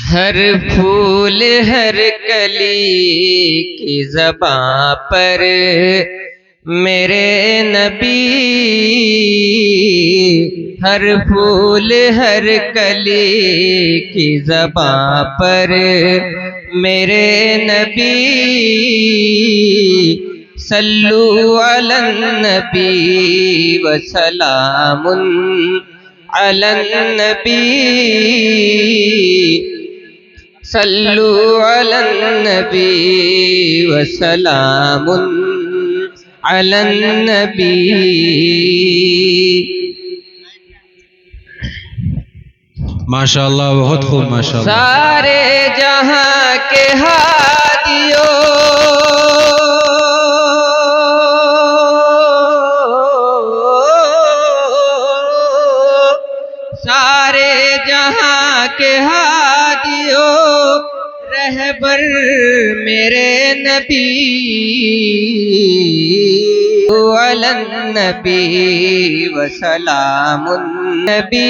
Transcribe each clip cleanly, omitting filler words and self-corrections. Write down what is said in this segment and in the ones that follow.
हर फूल हर कली की ज़बां पर मेरे नबी, हर फूल हर कली की ज़बां पर मेरे नबी, सल्लु अलन नबी व सलामुन अलन नबी, सल्लु अलन नबी व सलामुन अलन नबी। माशाअल्लाह, बहुत खूब माशाअल्लाह। सारे जहां के हादियों, सारे जहां के हादियों, रहबर मेरे नबी, अलन नबी व सलामुन नबी,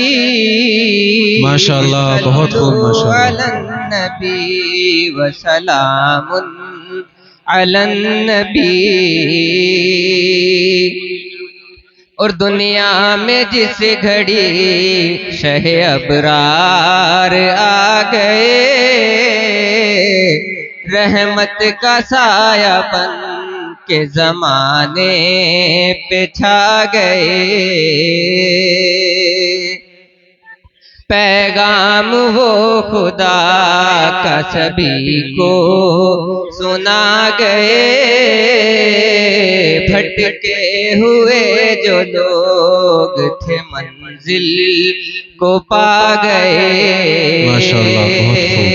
माशाअल्लाह, बहुत खूब माशाअल्लाह। अलन नबी व सलामुन अलन नबी। और दुनिया में जिस घड़ी शह अबरार आ गए, रहमत का साया बन के ज़माने पे छा गए, पैगाम वो खुदा का सभी को सुना गए, भटके हुए जो लोग थे मंजिल को पा गए। माशाअल्लाह, बहुत खूब।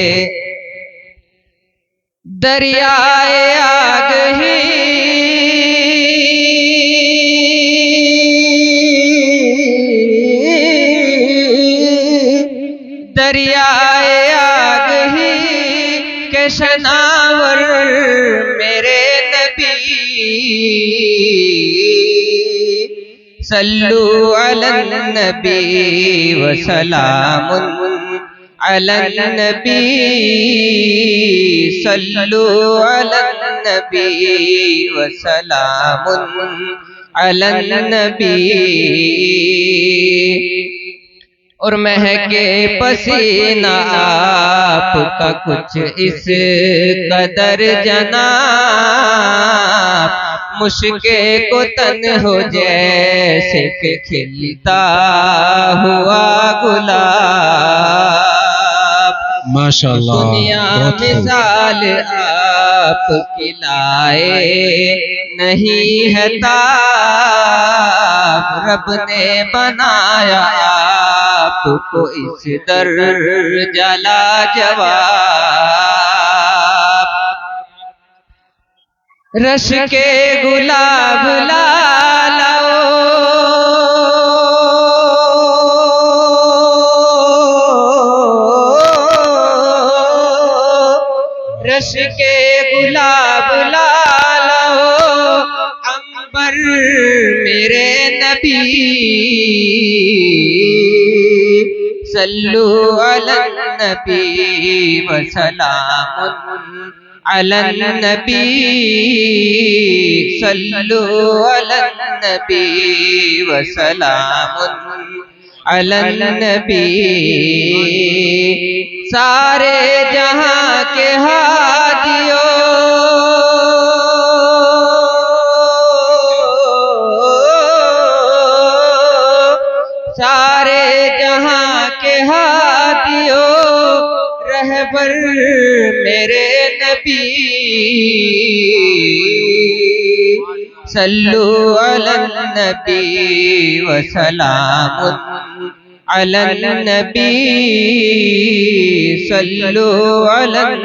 दरियाए आग ही दरियाए आग ही के शनावर मेरे नबी, सल्लु अलन नबी व सलामुन अलन नबी, सल्लु अलन नबी व सलामुन अलन नबी। और महके पसीना आपका कुछ इस कदर जनाब, मुश्के को तन हो जैसे कि खिलता हुआ गुलाब। माशाअल्लाह, दुनिया मिसाल आपकी लाए नहीं है ताब, रब ने बनाया आपको इस दर्जा लाजवाब। रश के गुलाब लालाओ, रश के गुलाब लालाओ, अंबर मेरे नबी, सल्लु अलन नबी व सलामुन अलन नबी, सल्लु अलन नबी व सलामुन अलन नबी। सारे जहां के हादियों, सारे जहां के हादियों, रहबर मेरे नबी, सल्लु अलन नबी व सलामुन अलन नबी, सल्लु अलन